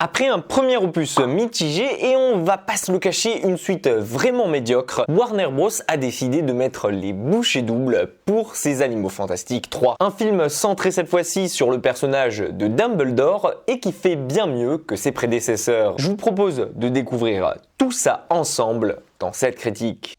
Après un premier opus mitigé et on va pas se le cacher, une suite vraiment médiocre, Warner Bros a décidé de mettre les bouchées doubles pour ces Animaux Fantastiques 3. Un film centré cette fois-ci sur le personnage de Dumbledore et qui fait bien mieux que ses prédécesseurs. Je vous propose de découvrir tout ça ensemble dans cette critique.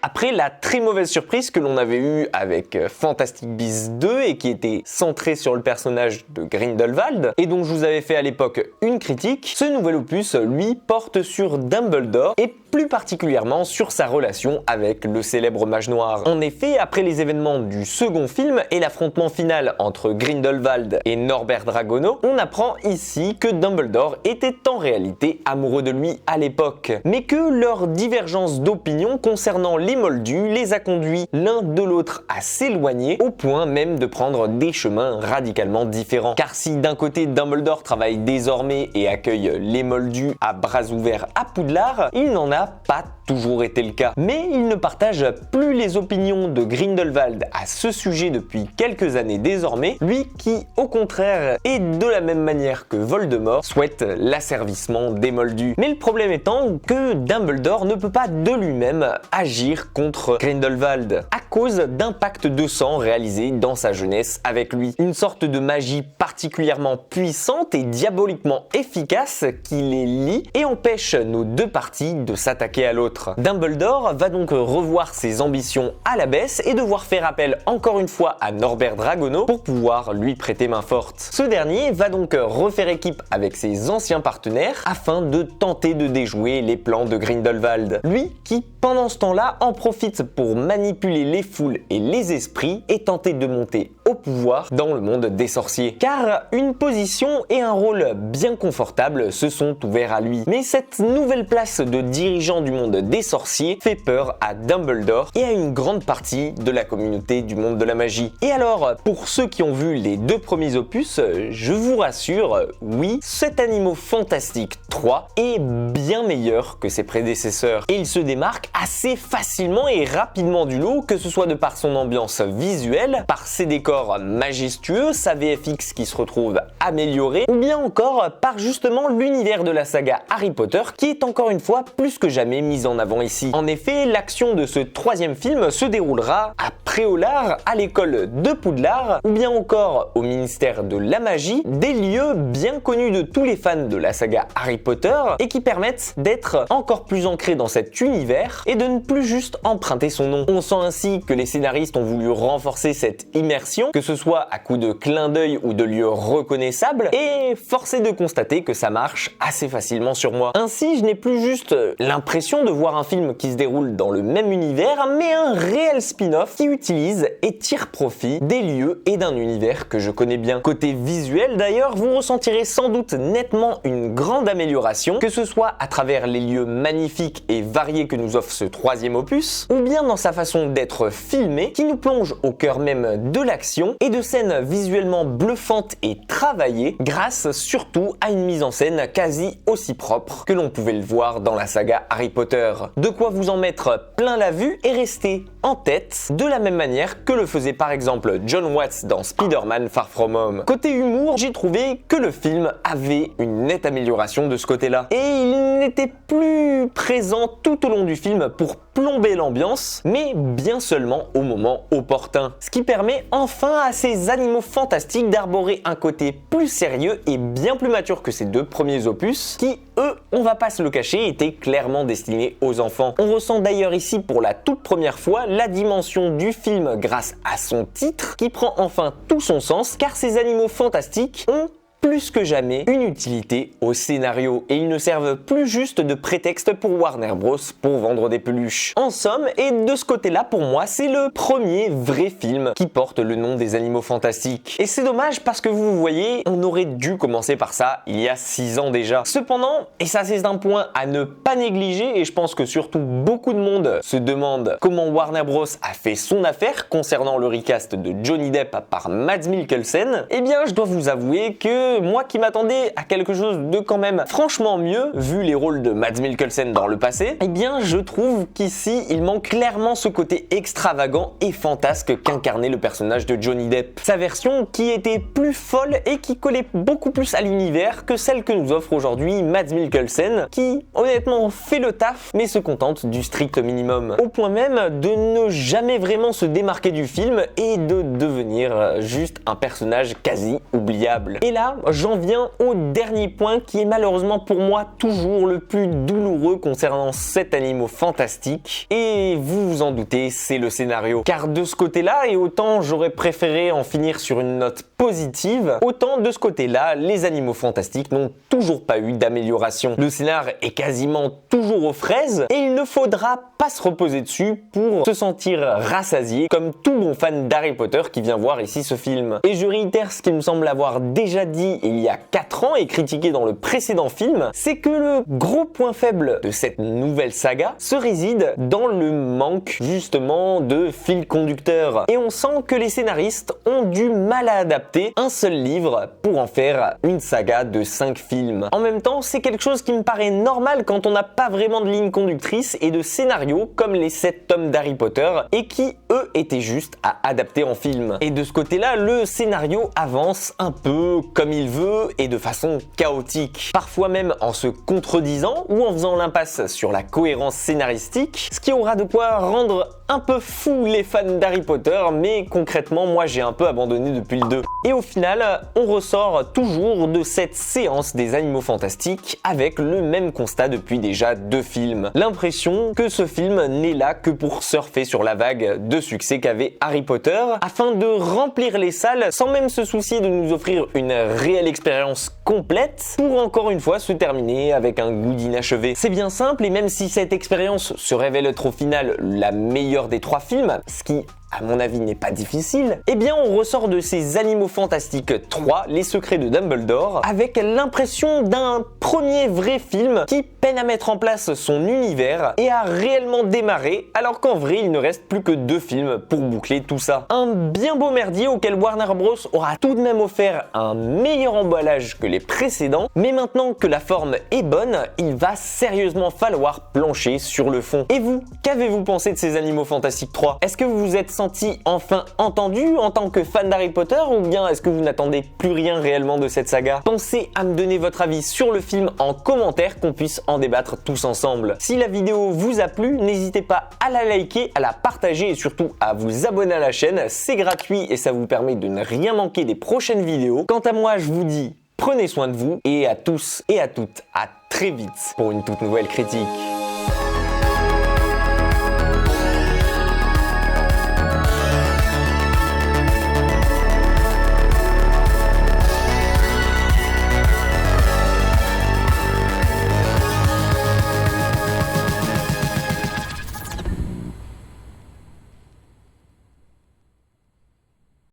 Après la très mauvaise surprise que l'on avait eue avec Fantastic Beasts 2 et qui était centrée sur le personnage de Grindelwald et dont je vous avais fait à l'époque une critique, ce nouvel opus, lui, porte sur Dumbledore et plus particulièrement sur sa relation avec le célèbre mage noir. En effet, après les événements du second film et l'affrontement final entre Grindelwald et Norbert Dragono, on apprend ici que Dumbledore était en réalité amoureux de lui à l'époque, mais que leur divergence d'opinion concernant les Moldus les a conduits l'un de l'autre à s'éloigner au point même de prendre des chemins radicalement différents. Car si d'un côté Dumbledore travaille désormais et accueille les Moldus à bras ouverts à Poudlard, il n'en a pas toujours été le cas. Mais il ne partage plus les opinions de Grindelwald à ce sujet depuis quelques années désormais, lui qui au contraire et de la même manière que Voldemort souhaite l'asservissement des Moldus. Mais le problème étant que Dumbledore ne peut pas de lui-même agir contre Grindelwald à cause d'un pacte de sang réalisé dans sa jeunesse avec lui. Une sorte de magie particulièrement puissante et diaboliquement efficace qui les lie et empêche nos deux parties de s'attaquer à l'autre. Dumbledore va donc revoir ses ambitions à la baisse et devoir faire appel encore une fois à Norbert Dragono pour pouvoir lui prêter main forte. Ce dernier va donc refaire équipe avec ses anciens partenaires afin de tenter de déjouer les plans de Grindelwald. Lui qui, pendant ce temps-là, en profite pour manipuler les foules et les esprits et tenter de monter au pouvoir dans le monde des sorciers. Car une position et un rôle bien confortables se sont ouverts à lui. Mais cette nouvelle place de dirigeant du monde des sorciers fait peur à Dumbledore et à une grande partie de la communauté du monde de la magie. Et alors, pour ceux qui ont vu les deux premiers opus, je vous rassure, oui, cet Animaux Fantastiques 3 est bien meilleur que ses prédécesseurs. Et il se démarque assez facilement et rapidement du lot, que ce soit de par son ambiance visuelle, par ses décors majestueux, sa VFX qui se retrouve améliorée, ou bien encore par justement l'univers de la saga Harry Potter qui est encore une fois plus que jamais mise en avant ici. En effet, l'action de ce troisième film se déroulera à Préolard, à l'école de Poudlard, ou bien encore au ministère de la magie, des lieux bien connus de tous les fans de la saga Harry Potter et qui permettent d'être encore plus ancrés dans cet univers et de ne plus juste emprunter son nom. On sent ainsi que les scénaristes ont voulu renforcer cette immersion, que ce soit à coup de clin d'œil ou de lieux reconnaissables, et force est de constater que ça marche assez facilement sur moi. Ainsi, je n'ai plus juste l'impression de voir un film qui se déroule dans le même univers, mais un réel spin-off qui utilise et tire profit des lieux et d'un univers que je connais bien. Côté visuel d'ailleurs, vous ressentirez sans doute nettement une grande amélioration, que ce soit à travers les lieux magnifiques et variés que nous offre ce troisième opus, ou bien dans sa façon d'être filmé, qui nous plonge au cœur même de l'action et de scènes visuellement bluffantes et travaillées, grâce surtout à une mise en scène quasi aussi propre que l'on pouvait le voir dans la saga Harry Potter. De quoi vous en mettre plein la vue et rester en tête, de la même manière que le faisait par exemple John Watts dans Spider-Man Far From Home. Côté humour, j'ai trouvé que le film avait une nette amélioration de ce côté-là. Et il n'était plus présent tout au long du film pour plomber l'ambiance, mais bien seulement au moment opportun. Ce qui permet enfin à ces Animaux Fantastiques d'arborer un côté plus sérieux et bien plus mature que ces deux premiers opus, qui eux, on va pas se le cacher, étaient clairement destinés aux enfants. On ressent d'ailleurs ici pour la toute première fois la dimension du film grâce à son titre, qui prend enfin tout son sens, car ces Animaux Fantastiques ont plus que jamais une utilité au scénario et ils ne servent plus juste de prétexte pour Warner Bros pour vendre des peluches. En somme, et de ce côté-là pour moi, c'est le premier vrai film qui porte le nom des Animaux Fantastiques. Et c'est dommage parce que vous voyez, on aurait dû commencer par ça il y a 6 ans déjà. Cependant, et ça c'est un point à ne pas négliger et je pense que surtout beaucoup de monde se demande comment Warner Bros a fait son affaire concernant le recast de Johnny Depp par Mads Mikkelsen, eh bien je dois vous avouer que que moi qui m'attendais à quelque chose de quand même franchement mieux, vu les rôles de Mads Mikkelsen dans le passé, eh bien je trouve qu'ici il manque clairement ce côté extravagant et fantasque qu'incarnait le personnage de Johnny Depp. Sa version qui était plus folle et qui collait beaucoup plus à l'univers que celle que nous offre aujourd'hui Mads Mikkelsen, qui honnêtement fait le taf mais se contente du strict minimum, au point même de ne jamais vraiment se démarquer du film et de devenir juste un personnage quasi oubliable. Et là, j'en viens au dernier point qui est malheureusement pour moi toujours le plus douloureux concernant cet Animaux Fantastiques, et vous vous en doutez, c'est le scénario. Car de ce côté-là, et autant j'aurais préféré en finir sur une note positive, autant de ce côté-là, les Animaux Fantastiques n'ont toujours pas eu d'amélioration. Le scénar est quasiment toujours aux fraises, et il ne faudra pas se reposer dessus pour se sentir rassasié comme tout bon fan d'Harry Potter qui vient voir ici ce film. Et je réitère ce qu'il me semble avoir déjà dit il y a 4 ans et critiqué dans le précédent film, c'est que le gros point faible de cette nouvelle saga se réside dans le manque justement de fil conducteur. Et on sent que les scénaristes ont du mal à adapter un seul livre pour en faire une saga de 5 films. En même temps, c'est quelque chose qui me paraît normal quand on n'a pas vraiment de ligne conductrice et de scénario comme les 7 tomes d'Harry Potter et qui, eux, étaient juste à adapter en film. Et de ce côté-là, le scénario avance un peu comme il veut et de façon chaotique. Parfois même en se contredisant ou en faisant l'impasse sur la cohérence scénaristique, ce qui aura de quoi rendre un peu fou les fans d'Harry Potter, mais concrètement, moi j'ai un peu abandonné depuis le 2. Et au final, on ressort toujours de cette séance des Animaux Fantastiques avec le même constat depuis déjà 2 films. L'impression que ce film n'est là que pour surfer sur la vague de succès qu'avait Harry Potter, afin de remplir les salles sans même se soucier de nous offrir une réelle expérience complète, pour encore une fois se terminer avec un goût d'inachevé. C'est bien simple, et même si cette expérience se révèle être au final la meilleure des 3 films, ce qui à mon avis n'est pas difficile, eh bien on ressort de ces Animaux Fantastiques 3, Les Secrets de Dumbledore, avec l'impression d'un premier vrai film qui peine à mettre en place son univers et à réellement démarrer, alors qu'en vrai il ne reste plus que 2 films pour boucler tout ça. Un bien beau merdier auquel Warner Bros aura tout de même offert un meilleur emballage que les précédents, mais maintenant que la forme est bonne, il va sérieusement falloir plancher sur le fond. Et vous, qu'avez-vous pensé de ces Animaux Fantastiques 3? Est-ce que vous vous êtes senti enfin entendu en tant que fan d'Harry Potter, ou bien est-ce que vous n'attendez plus rien réellement de cette saga? Pensez à me donner votre avis sur le film en commentaire, qu'on puisse en débattre tous ensemble. Si la vidéo vous a plu, n'hésitez pas à la liker, à la partager et surtout à vous abonner à la chaîne, c'est gratuit et ça vous permet de ne rien manquer des prochaines vidéos. Quant à moi, je vous dis prenez soin de vous, et à tous et à toutes, à très vite pour une toute nouvelle critique.